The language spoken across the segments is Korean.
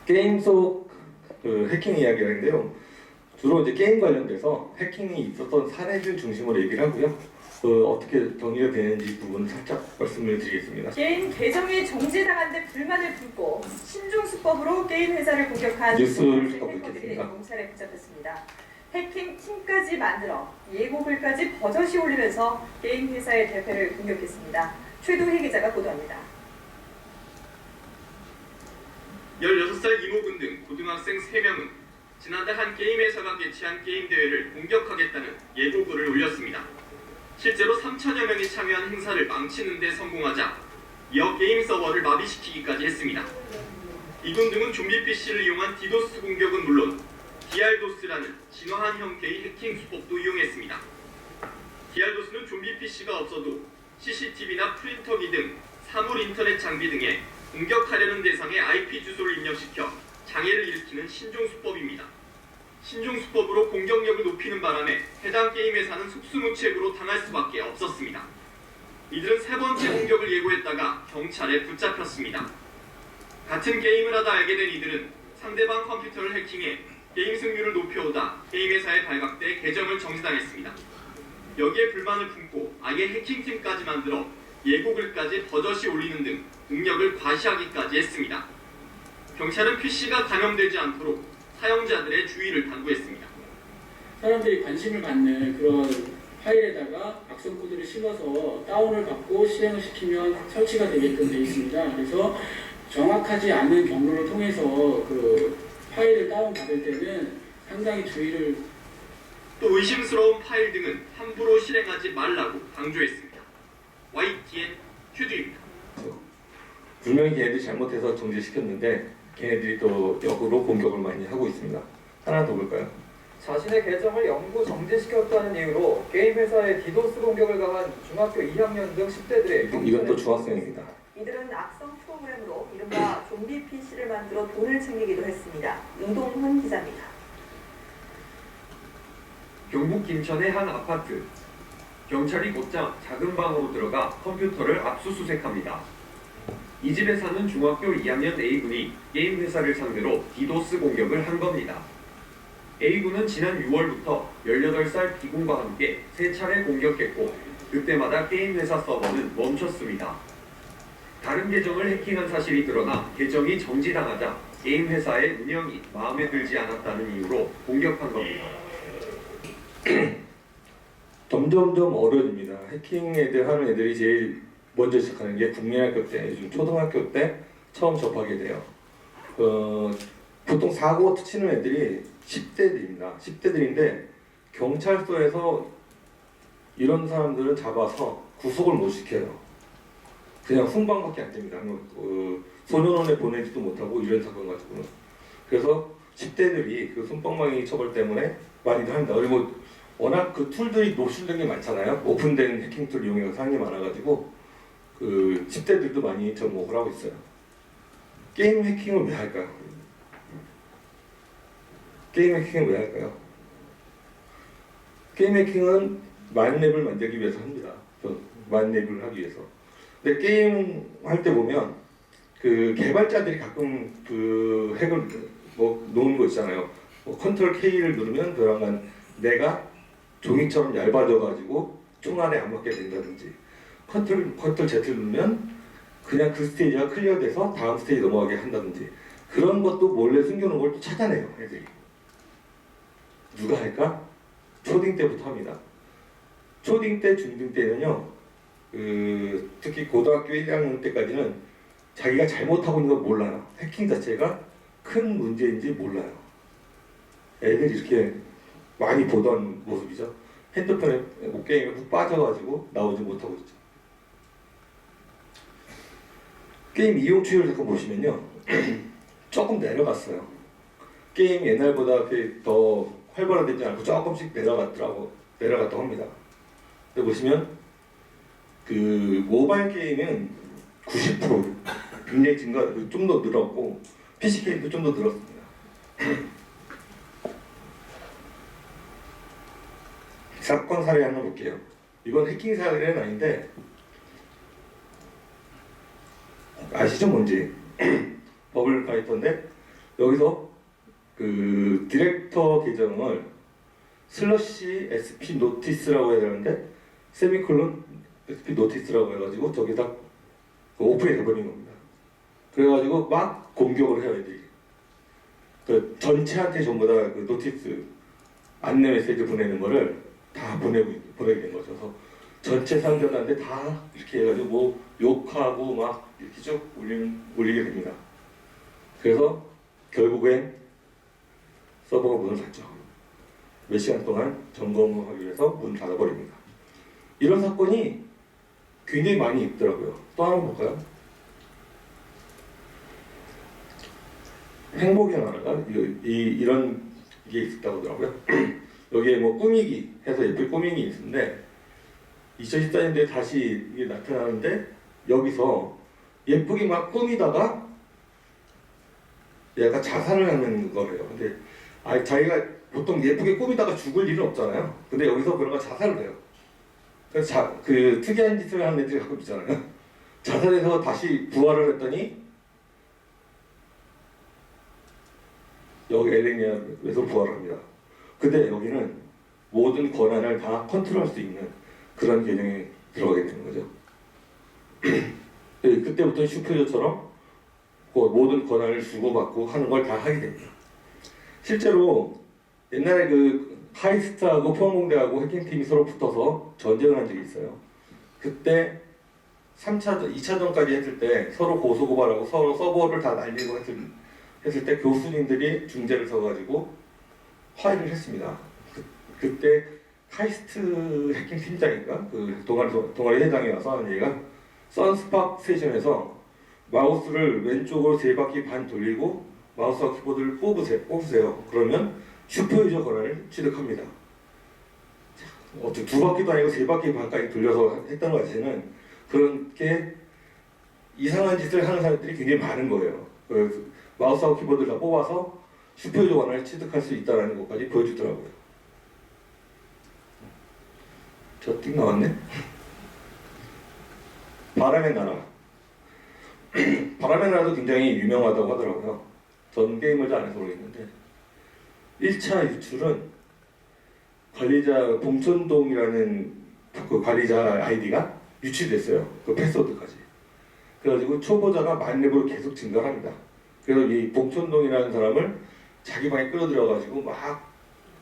게임 속 해킹 이야기인데요. 주로 이제 게임 관련돼서 해킹이 있었던 사례들 중심으로 얘기를 하고요. 어떻게 정리가 되는지 부분 살짝 말씀을 드리겠습니다. 게임 계정이 정지당한 데 불만을 품고 신종 수법으로 게임 회사를 공격한 뉴스를 해커들이 보겠습니다. 경찰에 붙잡혔습니다. 해킹 팀까지 만들어 예고글까지 버젓이 올리면서 게임 회사의 대표를 공격했습니다. 최동희 기자가 보도합니다. 16살 이모군 등 고등학생 3명은 지난달 한 게임 회사가 개최한 게임 대회를 공격하겠다는 예고글을 올렸습니다. 실제로 3천여 명이 참여한 행사를 망치는 데 성공하자 이어 게임 서버를 마비시키기까지 했습니다. 이군 등은 좀비 PC를 이용한 디도스 공격은 물론 DR도스라는 진화한 형태의 해킹 수법도 이용했습니다. DR도스는 좀비 PC가 없어도 CCTV나 프린터기 등 사물 인터넷 장비 등에 공격하려는 대상의 IP 주소를 입력시켜 장애를 일으키는 신종 수법입니다. 신종 수법으로 공격력을 높이는 바람에 해당 게임 회사는 속수무책으로 당할 수밖에 없었습니다. 이들은 세 번째 공격을 예고했다가 경찰에 붙잡혔습니다. 같은 게임을 하다 알게 된 이들은 상대방 컴퓨터를 해킹해 게임 승률을 높여오다 게임 회사에 발각돼 계정을 정지당했습니다. 여기에 불만을 품고 아예 해킹팀까지 만들어 예고글까지 버젓이 올리는 등 능력을 과시하기까지 했습니다. 경찰은 PC가 감염되지 않도록 사용자들의 주의를 당부했습니다. 사람들이 관심을 갖는 그런 파일에다가 악성 코드를 실어서 다운을 받고 실행을 시키면 설치가 되게끔 되어 있습니다. 그래서 정확하지 않은 경로를 통해서 그 파일을 다운 받을 때는 상당히 주의를 또 의심스러운 파일 등은 함부로 실행하지 말라고 강조했습니다. YTN 휴드입니다. 분명히 걔네들이 잘못해서 정지시켰는데 걔네들이 또 역으로 공격을 많이 하고 있습니다. 하나 더 볼까요? 자신의 계정을 영구 정지시켰다는 이유로 게임 회사에 디도스 공격을 가한 중학교 2학년 등 10대들의 이건 또 중학생입니다. 이들은 악성 프로그램으로 이른바 좀비 PC를 만들어 돈을 챙기기도 했습니다. 이동훈 기자입니다. 경북 김천의 한 아파트. 경찰이 곧장 작은 방으로 들어가 컴퓨터를 압수수색합니다. 이 집에 사는 중학교 2학년 A군이 게임 회사를 상대로 디도스 공격을 한 겁니다. A군은 지난 6월부터 18살 B군과 함께 3차례 공격했고 그때마다 게임 회사 서버는 멈췄습니다. 다른 계정을 해킹한 사실이 드러나 계정이 정지당하자 게임 회사의 운영이 마음에 들지 않았다는 이유로 공격한 겁니다. 점점점 어려집니다. 해킹 애들 하는 애들이 제일 먼저 시작하는 게 국민학교 때, 요즘 초등학교 때 처음 접하게 돼요. 보통 사고 치는 애들이 10대들입니다. 10대들인데 경찰서에서 이런 사람들은 잡아서 구속을 못 시켜요. 그냥 훈방밖에 안 됩니다. 소년원에 보내지도 못하고 이런 사건 가지고는. 그래서 10대들이 그 손방망이 처벌 때문에 많이들 합니다. 그리고 워낙 그 툴들이 노출된 게 많잖아요. 오픈된 해킹 툴 이용해서 사는 게 많아가지고 그 10대들도 많이 접목을 하고 있어요. 게임 해킹을 왜 할까요? 게임 해킹을 왜 할까요? 게임 해킹은 마인맵을 만들기 위해서 합니다. 마인맵을 하기 위해서. 근데 게임 할 때 보면 그 개발자들이 가끔 그 핵을 뭐 놓은 거 있잖아요. 뭐 컨트롤 K를 누르면 그러면 내가 종이처럼 얇아져가지고 총 안에 안 맞게 된다든지 컨트롤 Z를 누르면 그냥 그 스테이지가 클리어돼서 다음 스테이지 넘어가게 한다든지 그런 것도 몰래 숨겨놓은 걸 또 찾아내요 애들이. 누가 할까? 초딩 때부터 합니다. 초딩 때, 중딩 때는요 특히 고등학교 1학년 때까지는 자기가 잘못하고 있는 걸 몰라요. 해킹 자체가 큰 문제인지 몰라요. 애들이 이렇게 많이 보던 모습이죠. 핸드폰에 게임에 푹 빠져가지고 나오지 못하고 있죠. 게임 이용 추이를 잠깐 보시면요. 조금 내려갔어요. 게임 옛날보다 더 활발화되지 않고 조금씩 내려갔다고 합니다. 근데 보시면 그 모바일 게임은 90% 굉장히 좀 더 늘었고 PC 게임도 좀 더 늘었습니다. 사건 사례 하나 볼게요. 이건 해킹 사례는 아닌데 아시죠 뭔지? 버블 파이터인데 여기서 그 디렉터 계정을 슬러시 SP 노티스라고 해야 되는데 세미콜론 SP 노티스라고 해가지고 저기다 그 오픈이 돼버린 겁니다. 그래가지고 막 공격을 해요 애들이. 그 전체한테 전부 다 그 노티스 안내 메시지 보내는 거를 다 보내게 된 거죠. 그래서 전체 상전한테 다 이렇게 해가지고 뭐 욕하고 막 이렇게 쭉 올리게 됩니다. 그래서 결국엔 서버가 문을 닫죠. 몇 시간 동안 점검을 하기 위해서 문을 닫아버립니다. 이런 사건이 굉장히 많이 있더라고요. 또 하나 볼까요? 행복의 나라가 이런 게 있었다고 하더라고요. 여기에 뭐 꾸미기 해서 예쁘게 꾸미기 있는데 2014년도에 다시 이게 나타나는데 여기서 예쁘게 막 꾸미다가 얘가 자살을 하는 거래요. 근데 자기가 보통 예쁘게 꾸미다가 죽을 일은 없잖아요. 근데 여기서 그런 거 자살을 해요. 그래서 그 특이한 짓을 하는 애들이 가끔 있잖아요. 자살해서 다시 부활을 했더니 여기 엘레니아에서 부활을 합니다. 근데 여기는 모든 권한을 다 컨트롤할 수 있는 그런 계정에 들어가게 되는 거죠. 그때부터 슈퍼히어로처럼 그 모든 권한을 주고받고 하는 걸 다 하게 됩니다. 실제로 옛날에 그 하이스트하고 포항공대하고 해킹팀이 서로 붙어서 전쟁을 한 적이 있어요. 그때 2차전까지 했을 때 서로 고소고발하고 서로 서버를 다 날리고 했을 때 교수님들이 중재를 서가지고 화해를 했습니다. 그때 카이스트 해킹 팀장인가 그 동아리 회장이 와서 하는 얘기가 선스팍 세션에서 마우스를 왼쪽으로 3바퀴 반 돌리고 마우스와 키보드를 뽑으세요. 그러면 슈퍼유저 권한을 취득합니다. 어떻게 2바퀴도 아니고 3바퀴 반까지 돌려서 했다는 것 자체는 그렇게 이상한 짓을 하는 사람들이 굉장히 많은 거예요. 그래서 마우스하고 키보드를 다 뽑아서 슈퍼유저 권한을 취득할 수 있다는 것까지 보여주더라고요. 저 띵 나왔네? 바람의 나라. 바람의 나라도 굉장히 유명하다고 하더라고요. 전 게임을 잘 안 해서 모르겠는데 1차 유출은 관리자 봉천동이라는 그 관리자 아이디가 유출됐어요. 그 패스워드까지. 그래가지고 초보자가 만렙으로 계속 증가합니다. 그래서 이 봉천동이라는 사람을 자기 방에 끌어들여가지고 막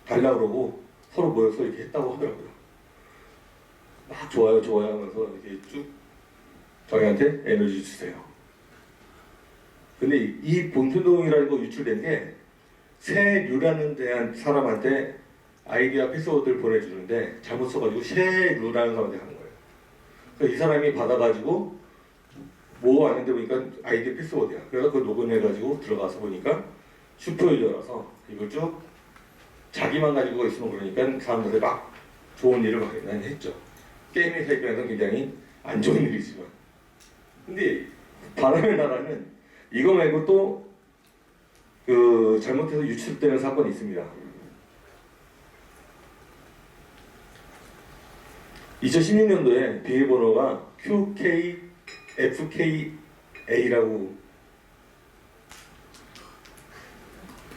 달라 그러고 서로 모여서 이렇게 했다고 하더라고요. 막 좋아요 하면서 이렇게 쭉 자기한테 에너지 주세요. 근데 이 봉천동이라는 거 유출된 게 세류라는 대한 사람한테 아이디와 패스워드를 보내주는데 잘못 써가지고 세류라는 사람한테 가는 거예요. 그래서 이 사람이 받아가지고 뭐 아는데 보니까 아이디 패스워드야. 그래서 그걸 녹음해가지고 들어가서 보니까 슈퍼유저라서 이걸 쭉 자기만 가지고 있으면 그러니까 사람들이 막 좋은 일을 많이 했죠. 게임의 입장에서는 굉장히 안 좋은 일이지만. 근데 바람의 나라는 이거 말고 또 그 잘못해서 유출되는 사건이 있습니다. 2016년도에 비밀번호가 QKFKA라고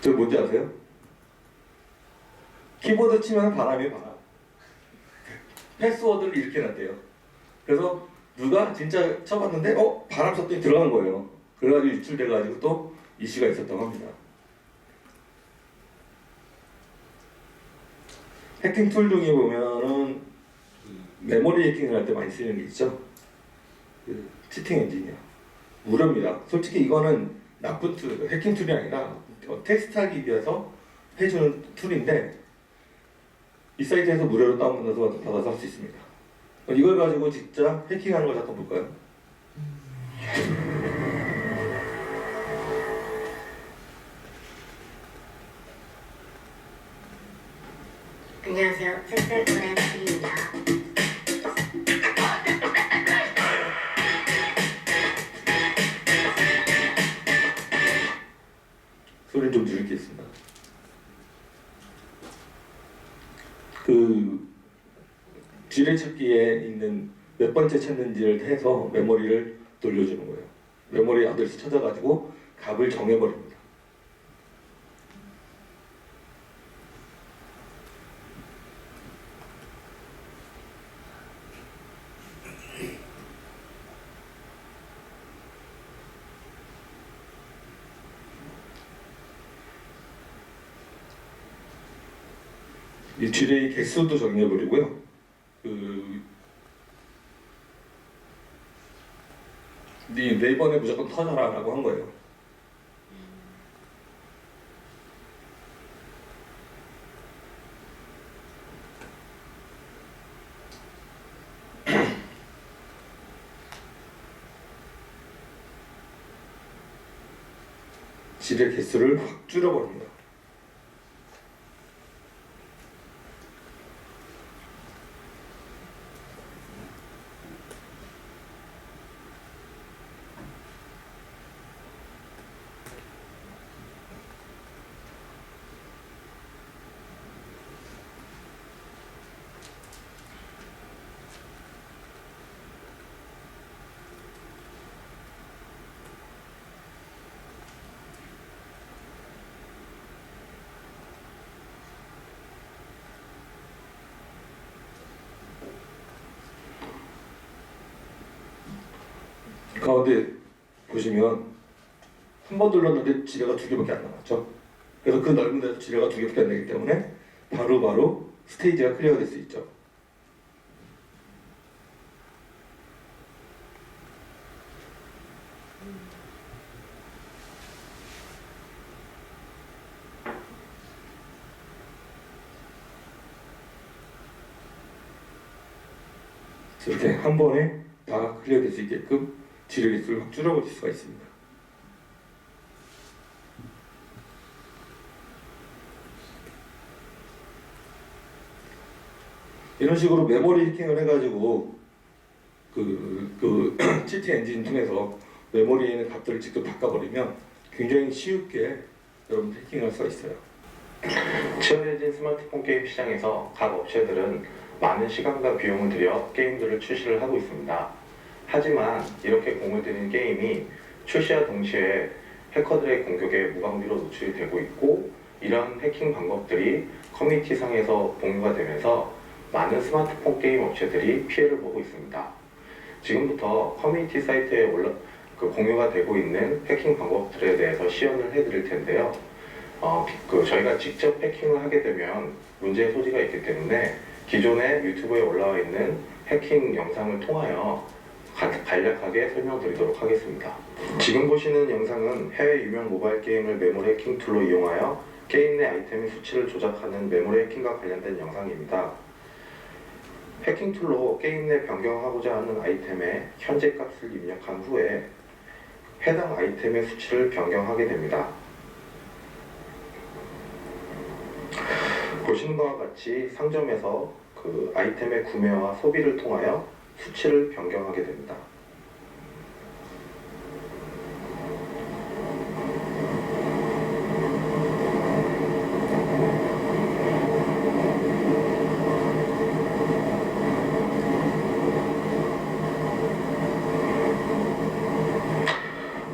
저 뭔지 아세요? 키보드 치면 바람이 바람. 패스워드를 이렇게 놨대요. 그래서 누가 진짜 쳐봤는데 바람 쳤더니 들어간 거예요. 그래가지고 유출돼가지고 또 이슈가 있었다고 합니다. 해킹 툴 중에 보면은 메모리 해킹을 할 때 많이 쓰는 게 있죠. 그 치팅 엔진이요. 무료입니다. 솔직히 이거는 나쁜 툴, 해킹 툴이 아니라 테스트하기 위해서 해주는 툴인데 이 사이트에서 무료로 다운받아서 받아서 할 수 있습니다. 이걸 가지고 진짜 해킹하는 걸 잠깐 볼까요? 안녕하세요. 색깔보는 B입니다. 소리를 좀 줄이겠습니다. 그 지뢰찾기에 있는 몇 번째 찾는지를 해서 메모리를 돌려주는 거예요. 메모리 아드레스 찾아가지고 값을 정해버립니다. 이 지뢰의 개수도 정해버리고요. 네 번에 무조건 터져라라고 한 거예요. 지뢰 개수를 확 줄여버립니다. 가운데 보시면 한 번 눌렀는데 지뢰가 2개밖에 안 남았죠. 그래서 그 넓은 데서 지뢰가 2개밖에 안 되기 때문에 바로 스테이지가 클리어가 될 수 있죠. 이렇게 한 번에 다 클리어될 수 있게끔 지뢰 개수를 확 줄여버릴 수가 있습니다. 이런 식으로 메모리 해킹을 해가지고 칠티 엔진 통해서 메모리에 있는 값들을 직접 바꿔버리면 굉장히 쉽게 여러분 해킹할 수가 있어요. 치열해진 스마트폰 게임 시장에서 각 업체들은 많은 시간과 비용을 들여 게임들을 출시를 하고 있습니다. 하지만 이렇게 공을 들인 게임이 출시와 동시에 해커들의 공격에 무방비로 노출이 되고 있고, 이런 해킹 방법들이 커뮤니티 상에서 공유가 되면서 많은 스마트폰 게임 업체들이 피해를 보고 있습니다. 지금부터 커뮤니티 사이트에 공유가 되고 있는 해킹 방법들에 대해서 시연을 해드릴 텐데요. 저희가 직접 해킹을 하게 되면 문제의 소지가 있기 때문에 기존에 유튜브에 올라와 있는 해킹 영상을 통하여 간략하게 설명드리도록 하겠습니다. 지금 보시는 영상은 해외 유명 모바일 게임을 메모리 해킹 툴로 이용하여 게임 내 아이템의 수치를 조작하는 메모리 해킹과 관련된 영상입니다. 해킹 툴로 게임 내 변경하고자 하는 아이템의 현재 값을 입력한 후에 해당 아이템의 수치를 변경하게 됩니다. 보시는 바와 같이 상점에서 그 아이템의 구매와 소비를 통하여 수치를 변경하게 됩니다.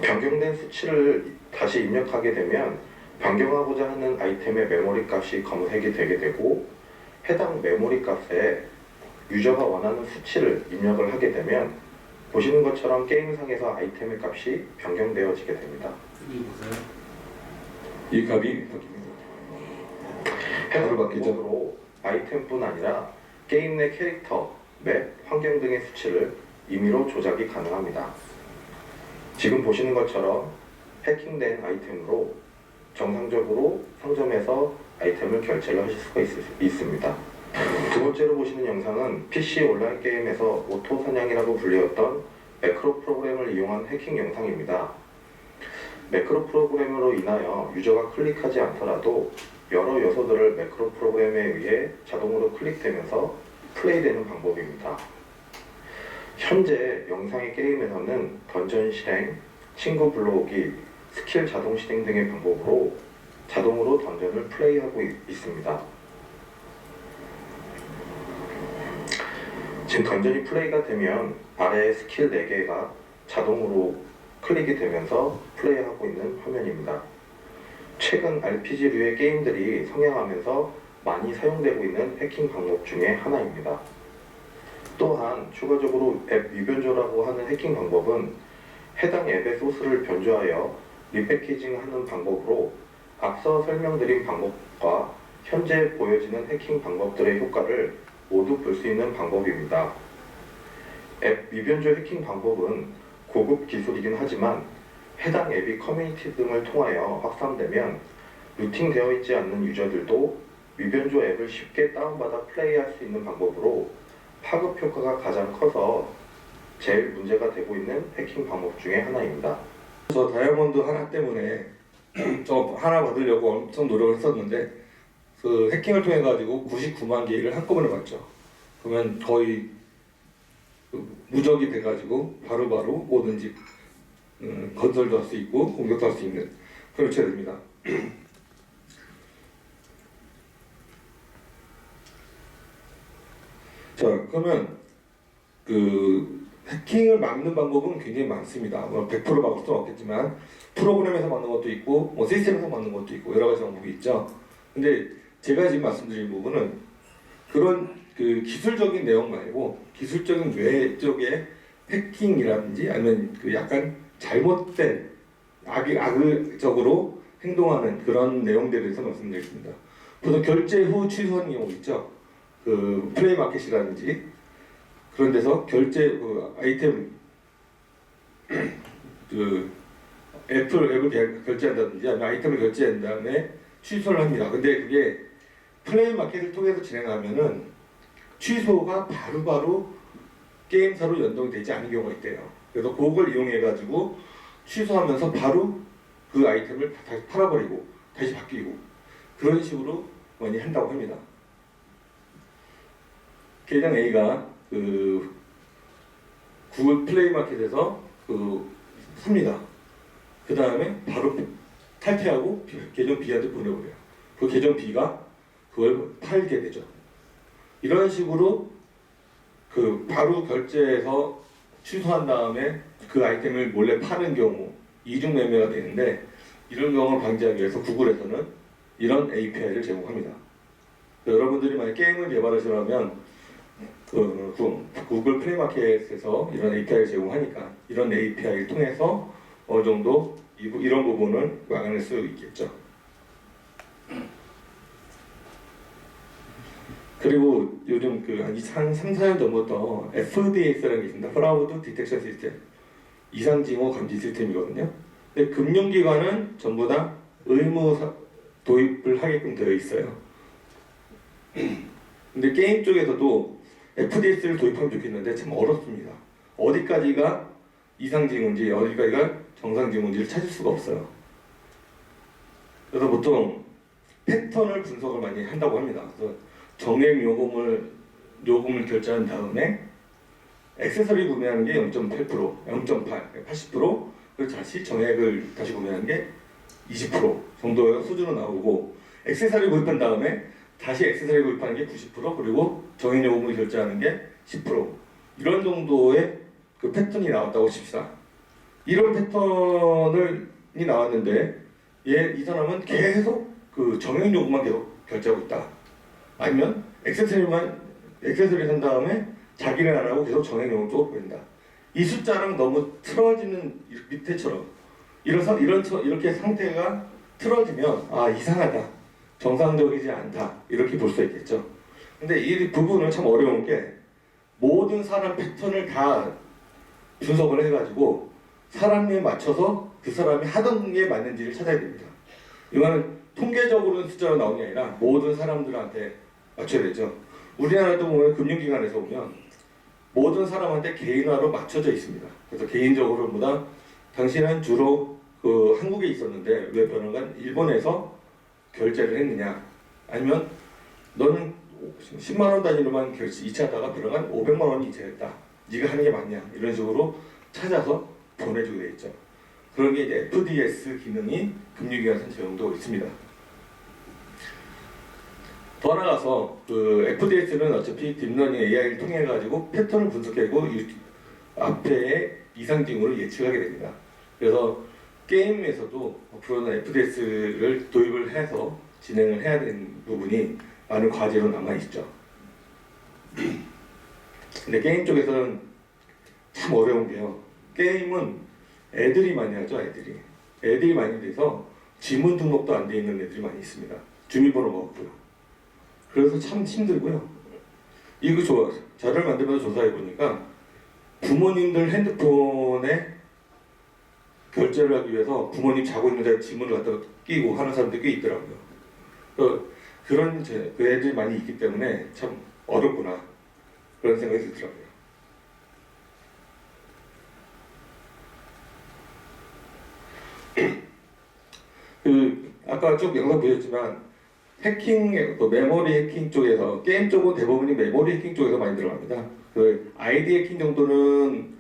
변경된 수치를 다시 입력하게 되면 변경하고자 하는 아이템의 메모리 값이 검색이 되게 되고, 해당 메모리 값에 유저가 원하는 수치를 입력을 하게 되면 보시는 것처럼 게임상에서 아이템의 값이 변경되어지게 됩니다. 이 값이 바뀝니다. 해당 방법으로 아이템뿐 아니라 게임 내 캐릭터, 맵, 환경 등의 수치를 임의로 조작이 가능합니다. 지금 보시는 것처럼 해킹된 아이템으로 정상적으로 상점에서 아이템을 결제를 하실 수가 있습니다. 두 번째로 보시는 영상은 PC 온라인 게임에서 오토 사냥이라고 불리웠던 매크로 프로그램을 이용한 해킹 영상입니다. 매크로 프로그램으로 인하여 유저가 클릭하지 않더라도 여러 요소들을 매크로 프로그램에 의해 자동으로 클릭되면서 플레이되는 방법입니다. 현재 영상의 게임에서는 던전 실행, 친구 불러오기, 스킬 자동 실행 등의 방법으로 자동으로 던전을 플레이하고 있습니다. 지금 던전이 플레이가 되면 아래에 스킬 4개가 자동으로 클릭이 되면서 플레이하고 있는 화면입니다. 최근 RPG류의 게임들이 성행하면서 많이 사용되고 있는 해킹 방법 중에 하나입니다. 또한 추가적으로 앱 위변조라고 하는 해킹 방법은 해당 앱의 소스를 변조하여 리패키징하는 방법으로 앞서 설명드린 방법과 현재 보여지는 해킹 방법들의 효과를 모두 볼 수 있는 방법입니다. 앱 미변조 해킹 방법은 고급 기술이긴 하지만 해당 앱이 커뮤니티 등을 통하여 확산되면 루팅되어 있지 않는 유저들도 미변조 앱을 쉽게 다운받아 플레이할 수 있는 방법으로 파급 효과가 가장 커서 제일 문제가 되고 있는 해킹 방법 중에 하나입니다. 저 다이아몬드 하나 때문에 저 하나 받으려고 엄청 노력을 했었는데 그 해킹을 통해 가지고 99만 개를 한꺼번에 받죠. 그러면 거의 무적이 돼가지고 바로바로 뭐든지 건설도 할 수 있고 공격도 할 수 있는 그런 체제입니다. 자, 그러면 그 해킹을 막는 방법은 굉장히 많습니다. 뭐 100% 막을 수는 없겠지만 프로그램에서 막는 것도 있고 뭐 시스템에서 막는 것도 있고 여러 가지 방법이 있죠. 근데 제가 지금 말씀드린 부분은 그런 그 기술적인 내용 말고 기술적인 외적의 해킹이라든지 아니면 그 약간 잘못된 악의적으로 행동하는 그런 내용들에 대해서 말씀드리겠습니다. 보통 결제 후 취소하는 경우 있죠. 그 플레이 마켓이라든지 그런 데서 결제 그 아이템 그 앱을 결제한다든지 아니면 아이템을 결제한 다음에 취소를 합니다. 근데 그게 플레이 마켓을 통해서 진행하면은 취소가 바로바로 게임사로 연동이 되지 않은 경우가 있대요. 그래서 그걸 이용해 가지고 취소하면서 바로 그 아이템을 다시 팔아버리고 다시 바뀌고 그런 식으로 많이 한다고 합니다. 계정 A가 그 구글 플레이 마켓에서 그 삽니다. 그 다음에 바로 탈퇴하고 계정 B한테 보내버려요. 그 계정 B가 그걸 팔게 되죠. 이런 식으로 그 바로 결제해서 취소한 다음에 그 아이템을 몰래 파는 경우 이중 매매가 되는데 이런 경우를 방지하기 위해서 구글에서는 이런 API를 제공합니다. 여러분들이 만약 게임을 개발하시려면 구글 플레이마켓에서 이런 API를 제공하니까 이런 API를 통해서 어느 정도 이런 부분을 막아낼 수 있겠죠. 그리고 요즘 한 3, 4년 전부터 FDS라는 게 있습니다. 프라우드 디텍션 시스템, 이상징후 감지 시스템이거든요. 근데 금융기관은 전부 다 의무 도입을 하게끔 되어 있어요. 근데 게임 쪽에서도 FDS를 도입하면 좋겠는데 참 어렵습니다. 어디까지가 이상징후인지 어디까지가 정상징후인지를 찾을 수가 없어요. 그래서 보통 패턴을 분석을 많이 한다고 합니다. 그래서 정액 요금을 결제한 다음에 액세서리 구매하는 게 0.8%, 0.8, 80%, 그리고 다시 정액을 다시 구매하는 게 20% 정도의 수준으로 나오고 액세서리 구입한 다음에 다시 액세서리 구입하는 게 90% 그리고 정액 요금을 결제하는 게 10% 이런 정도의 그 패턴이 나왔다고 칩시다. 이런 패턴이 나왔는데 이 사람은 계속 그 정액 요금만 계속 결제하고 있다. 아니면 액세서리 산 다음에 자기는 안 하고 계속 정액 요금을 또 보낸다. 이 숫자랑 너무 틀어지는 밑에처럼 이렇게 상태가 틀어지면 이상하다, 정상적이지 않다 이렇게 볼 수 있겠죠. 근데 이 부분은 참 어려운 게 모든 사람 패턴을 다 분석을 해가지고 사람에 맞춰서 그 사람이 하던 게 맞는지를 찾아야 됩니다. 이거는 통계적으로는 숫자로 나오는 게 아니라 모든 사람들한테 맞춰야 되죠. 우리나라도 보면 금융기관에서 보면 모든 사람한테 개인화로 맞춰져 있습니다. 그래서 개인적으로 보다 당신은 주로 그 한국에 있었는데 왜 변호관 일본에서 결제를 했느냐, 아니면 너는 10만 원 단위로만 이체하다가 변호관 500만 원이 이체했다. 네가 하는 게 맞냐 이런 식으로 찾아서 보내주게 돼 있죠. 그런 게 이제 FDS 기능이 금융기관에서 제공되고 있습니다. 더 나아가서 그 FDS는 어차피 딥러닝 AI를 통해 가지고 패턴을 분석하고 앞에 이상징후를 예측하게 됩니다. 그래서 게임에서도 앞으로는 FDS를 도입을 해서 진행을 해야 되는 부분이 많은 과제로 남아 있죠. 근데 게임 쪽에서는 참 어려운 게요. 게임은 애들이 많이 하죠. 애들이 많이 돼서 지문 등록도 안 돼 있는 애들이 많이 있습니다. 주민번호가 없고요. 그래서 참 힘들고요. 이거 자료를 만들면서 조사해 보니까 부모님들 핸드폰에 결제를 하기 위해서 부모님 자고 있는데 지문을 갖다가 끼고 하는 사람들이 꽤 있더라고요. 그런 그 애들이 많이 있기 때문에 참 어렵구나 그런 생각이 들더라고요. 아까 쭉 영상 보셨지만 해킹, 또 메모리 해킹 쪽에서 게임 쪽은 대부분이 메모리 해킹 쪽에서 많이 들어갑니다. 그 아이디 해킹 정도는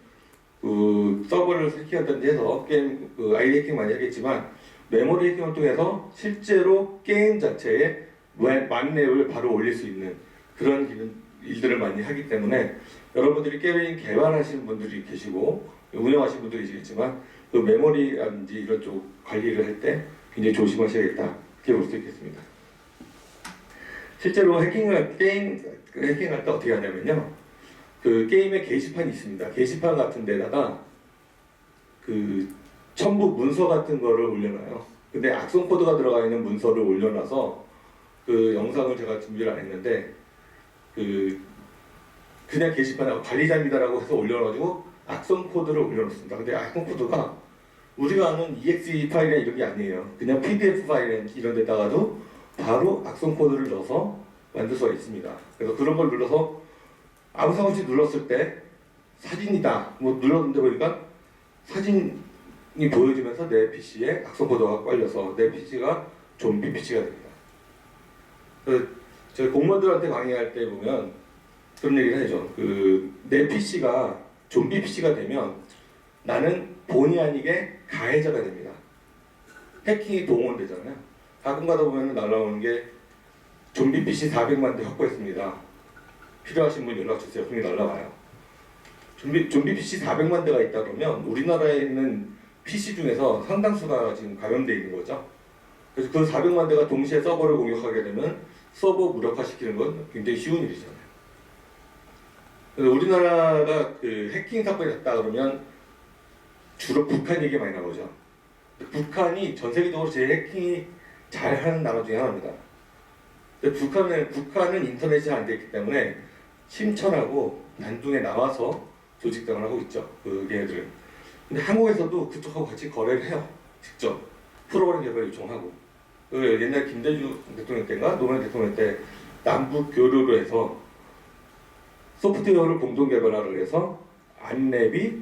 그 서버를 해킹하든지 해서 게임 그 아이디 해킹 많이 하겠지만 메모리 해킹을 통해서 실제로 게임 자체에 만렙을 바로 올릴 수 있는 그런 일들을 많이 하기 때문에 여러분들이 게임 개발하시는 분들이 계시고 운영하시는 분들이 계시겠지만 그 메모리라든지 이런 쪽 관리를 할 때 굉장히 조심하셔야겠다 이렇게 볼 수 있겠습니다. 실제로 해킹할 때 어떻게 하냐면요. 그 게임에 게시판이 있습니다. 게시판 같은 데다가 그 첨부 문서 같은 거를 올려놔요. 근데 악성 코드가 들어가 있는 문서를 올려놔서 그 영상을 제가 준비를 안 했는데 그냥 게시판에 관리자입니다라고 해서 올려가지고 악성 코드를 올려놓습니다. 근데 악성 코드가 우리가 아는 exe 파일이나 이런 게 아니에요. 그냥 pdf 파일 이런 데다가도 바로 악성 코드를 넣어서 만들 수가 있습니다. 그래서 그런 걸 눌러서 아무 상관 없이 눌렀을 때 사진이다 뭐 눌렀는데 보니까 사진이 보여지면서 내 PC에 악성 코드가 깔려서 내 PC가 좀비 PC가 됩니다. 그래서 저희 공무원들한테 강의할 때 보면 그런 얘기를 하죠. 내 PC가 좀비 PC가 되면 나는 본의 아니게 가해자가 됩니다. 해킹이 동원되잖아요. 가끔 가다 보면 날라오는 게 좀비 PC 400만 대 확보했습니다. 필요하신 분 연락 주세요. 그게 날라와요. 좀비 PC 400만 대가 있다 그러면 우리나라에 있는 PC 중에서 상당수가 지금 감염되어 있는 거죠. 그래서 그 400만 대가 동시에 서버를 공격하게 되면 서버 무력화시키는 건 굉장히 쉬운 일이잖아요. 그래서 우리나라가 그 해킹 사건이 났다 그러면 주로 북한 얘기 많이 나오죠. 북한이 전 세계적으로 제일 해킹이 잘하는 나라 중에 하나입니다. 근데 북한은 인터넷이 안 돼 있기 때문에 심천하고 난둥에 나와서 조직장을 하고 있죠. 그 얘네들은. 근데 한국에서도 그쪽하고 같이 거래를 해요. 직접 프로그램 개발 요청하고. 그 옛날 김대중 대통령 때인가 노무현 대통령 때 남북 교류로 해서 소프트웨어를 공동 개발하려 해서 안랩이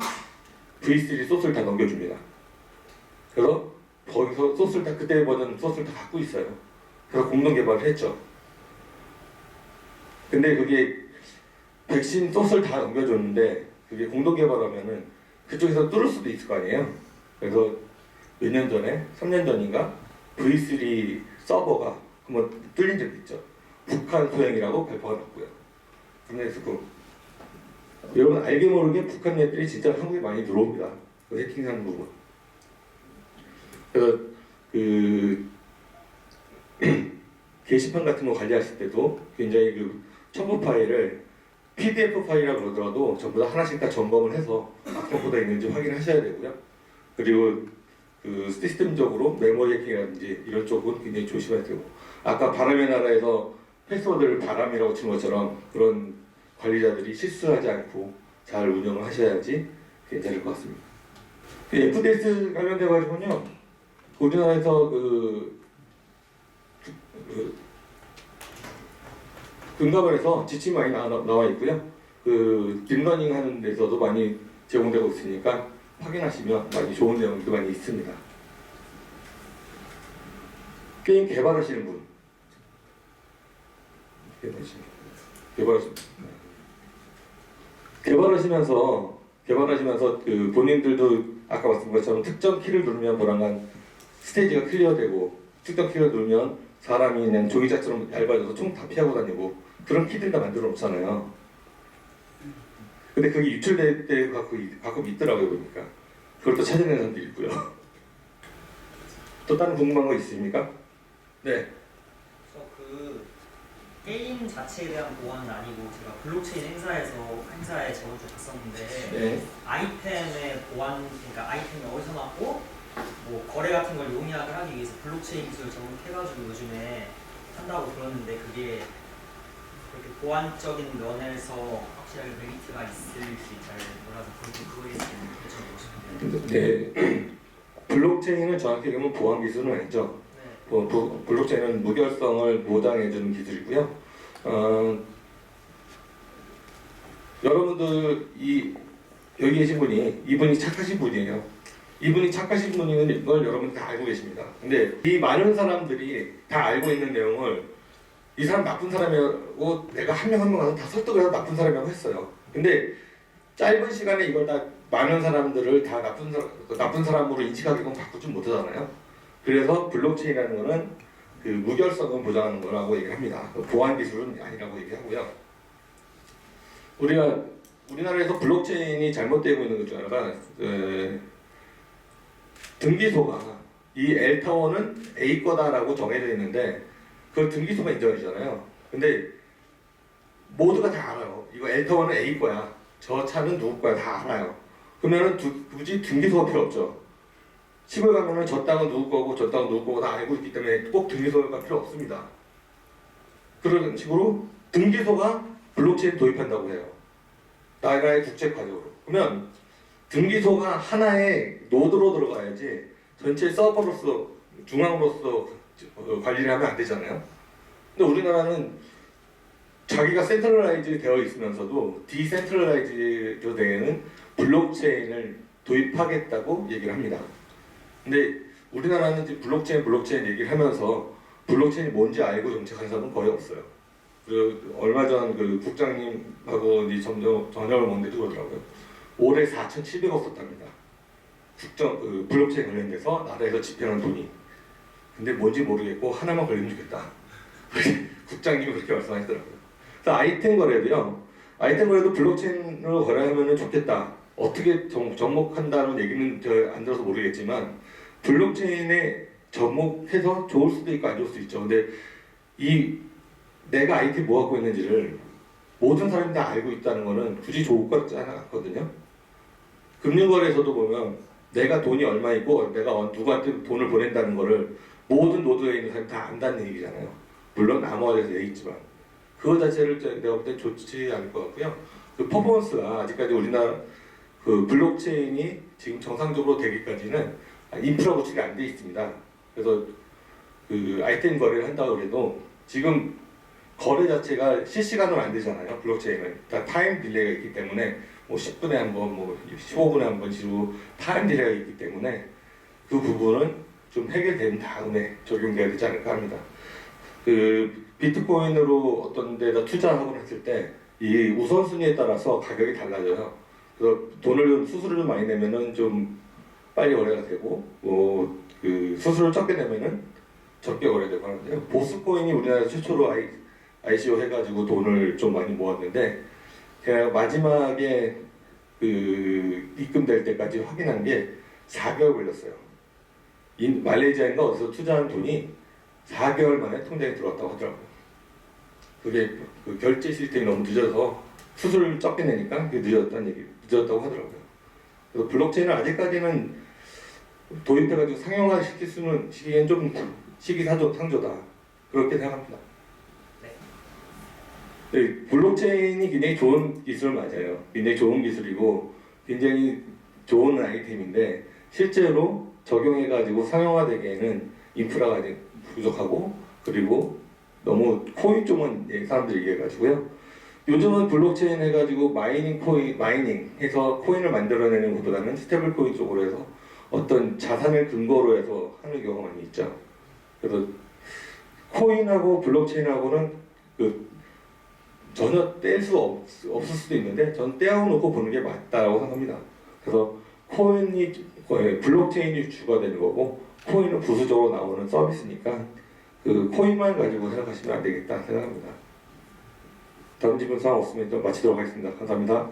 V3 소스를 다 넘겨줍니다. 그래서 거기서 소스를 다 그때 버전 소스를 다 갖고 있어요. 그래서 공동 개발을 했죠. 근데 그게 백신 소스를 다 넘겨줬는데 그게 공동 개발하면은 그쪽에서 뚫을 수도 있을 거 아니에요. 그래서 몇 년 전에 3년 전인가 V3 서버가 한번 뚫린 적이 있죠. 북한 소행이라고 발표가 났고요. 국내에서 여러분 알게 모르게 북한 애들이 진짜 한국에 많이 들어옵니다. 그 해킹하는 부분. 그래서 게시판 같은 거 관리하실 때도 굉장히 그 첨부 파일을 PDF 파일이라고 그러더라도 전부 다 하나씩 다 점검을 해서 악성 코드가 있는지 확인하셔야 되고요. 그리고 그 시스템적으로 메모리 해킹이라든지 이런 쪽은 굉장히 조심해야 되고 아까 바람의 나라에서 패스워드를 바람이라고 친 것처럼 그런 관리자들이 실수하지 않고 잘 운영을 하셔야지 괜찮을 것 같습니다. 그 FDS 관련돼 가지고는요. 우리나라에서 금감원에서 지침이 많이 나와 있고요. 그 딥러닝 하는 데서도 많이 제공되고 있으니까 확인하시면 많이 좋은 내용도 많이 있습니다. 게임 개발하시는 분. 개발하시면서 그 본인들도 아까 말씀드린 것처럼 특정 키를 누르면 보란간 스테이지가 클리어되고 특정 키를 누르면 사람이 그냥 종이짝처럼 얇아져서 총 다 피하고 다니고 그런 키들 다 만들어 놓잖아요. 근데 그게 유출될 때 가끔 있더라고요 보니까. 그걸 또 찾아내는 사람도 있고요. 또 다른 궁금한 거 있습니까? 네. 그 게임 자체에 대한 보안은 아니고 제가 블록체인 행사에 저번 주 갔었는데 네. 아이템의 보안, 그러니까 아이템이 어디서 나왔고 뭐 거래 같은 걸 용이하게 하기 위해서 블록체인 기술을 접목해가지고 요즘에 한다고 들었는데 그게 그렇게 보안적인 면에서 확실하게 메리트가 있을지 잘 몰라서 그거에 대해서 여쭤보고 싶은데요. 네. 블록체인은 정확히 얘기하면 보안 기술은 아니죠. 네. 블록체인은 무결성을 보장해주는 기술이고요. 여러분들 여기 계신 분이 이분이 착하신 분이에요. 이분이 착하신 분인 걸 여러분들 다 알고 계십니다. 근데 이 많은 사람들이 다 알고 있는 내용을 이 사람 나쁜 사람이라고 내가 한 명 한 명 가서 다 설득을 해서 나쁜 사람이라고 했어요. 근데 짧은 시간에 이걸 다 많은 사람들을 다 나쁜 사람으로 인식하게끔 바꾸지 못하잖아요. 그래서 블록체인이라는 거는 그 무결성을 보장하는 거라고 얘기를 합니다. 보안 기술은 아니라고 얘기하고요. 우리나라에서 블록체인이 잘못되고 있는 것 중 하나가 등기소가 이 L타워는 A 거다라고 정해져 있는데 그 등기소가 인정이잖아요. 근데 모두가 다 알아요. 이거 L타워는 A 거야. 저 차는 누구 거야. 다 알아요. 그러면은 굳이 등기소가 필요 없죠. 시골 가면은 저 땅은 누구 거고 저 땅은 누구 거고 다 알고 있기 때문에 꼭 등기소가 필요 없습니다. 그런 식으로 등기소가 블록체인 도입한다고 해요. 나라의 국제 과적으로. 그러면 등기소가 하나의 노드로 들어가야지 전체 서버로서 중앙으로서 관리를 하면 안 되잖아요. 근데 우리나라는 자기가 센트럴라이즈 되어 있으면서도 디센트럴라이즈 되는 블록체인을 도입하겠다고 얘기를 합니다. 근데 우리나라는 이제 블록체인 얘기를 하면서 블록체인이 뭔지 알고 정책하는 사람은 거의 없어요. 그리고 얼마 전 그 국장님하고 이제 저녁을 먹는데 그러더라고요. 올해 4,700억 썼답니다. 블록체인 관련돼서 나라에서 집행한 돈이. 근데 뭔지 모르겠고 하나만 걸리면 좋겠다. 국장님이 그렇게 말씀하시더라고요. 그래서 아이템 거래도요. 아이템 거래도 블록체인으로 거래하면 좋겠다. 어떻게 접목한다는 얘기는 안 들어서 모르겠지만 블록체인에 접목해서 좋을 수도 있고 안 좋을 수도 있죠. 근데 내가 아이템 뭐 갖고 있는지를 모든 사람이 다 알고 있다는 거는 굳이 좋을 것 같지 않거든요. 금융거래에서도 보면 내가 돈이 얼마 있고 내가 누구한테 돈을 보낸다는 거를 모든 노드에 있는 사람이 다 안다는 얘기잖아요. 물론 암호화돼서 돼 있지만 그거 자체를 내가 볼 때 좋지 않을 것 같고요. 그 퍼포먼스가 아직까지 우리나라 그 블록체인이 지금 정상적으로 되기까지는 인프라 구축이 안 돼 있습니다. 그래서 그 아이템 거래를 한다고 해도 지금 거래 자체가 실시간으로 안 되잖아요. 블록체인은 다 타임 딜레이가 있기 때문에 뭐 10분에 한 번, 뭐 15분에 한 번씩으로 타임 딜레이가 있기 때문에 그 부분은 좀 해결된 다음에 적용돼야 되지 않을까 합니다. 그 비트코인으로 어떤 데다 투자하고 했을 때 이 우선순위에 따라서 가격이 달라져요. 그래서 수수료를 많이 내면은 좀 빨리 거래가 되고, 그 수수료를 적게 내면은 적게 거래되고 하는데요. 보스코인이 우리나라 최초로 ICO 해가지고 돈을 좀 많이 모았는데, 제가 마지막에 그 입금될 때까지 확인한 게 4개월 걸렸어요. 말레이시아인가 어디서 투자한 돈이 4개월 만에 통장에 들어왔다고 하더라고요. 그게 그 결제 시스템이 너무 늦어서 수수료를 적게 내니까 그게 늦었다고 하더라고요. 그래서 블록체인을 아직까지는 도입해가지고 상용화 시키기엔 좀 시기상조다. 그렇게 생각합니다. 네, 블록체인이 굉장히 좋은 기술 맞아요. 굉장히 좋은 기술이고 굉장히 좋은 아이템인데 실제로 적용해가지고 상용화되기에는 인프라가 부족하고 그리고 너무 코인 쪽은 사람들이 얘기해가지고요. 요즘은 블록체인 해가지고 마이닝 해서 코인을 만들어내는 것보다는 스테이블 코인 쪽으로 해서 어떤 자산을 근거로 해서 하는 경우가 많이 있죠. 그래서 코인하고 블록체인하고는 전혀 뗄 수 없을 수도 있는데 저는 떼어놓고 보는 게 맞다고 생각합니다. 그래서 블록체인이 주가 되는 거고 코인은 부수적으로 나오는 서비스니까 그 코인만 가지고 생각하시면 안 되겠다 생각합니다. 다른 질문 사항 없으면 좀 마치도록 하겠습니다. 감사합니다.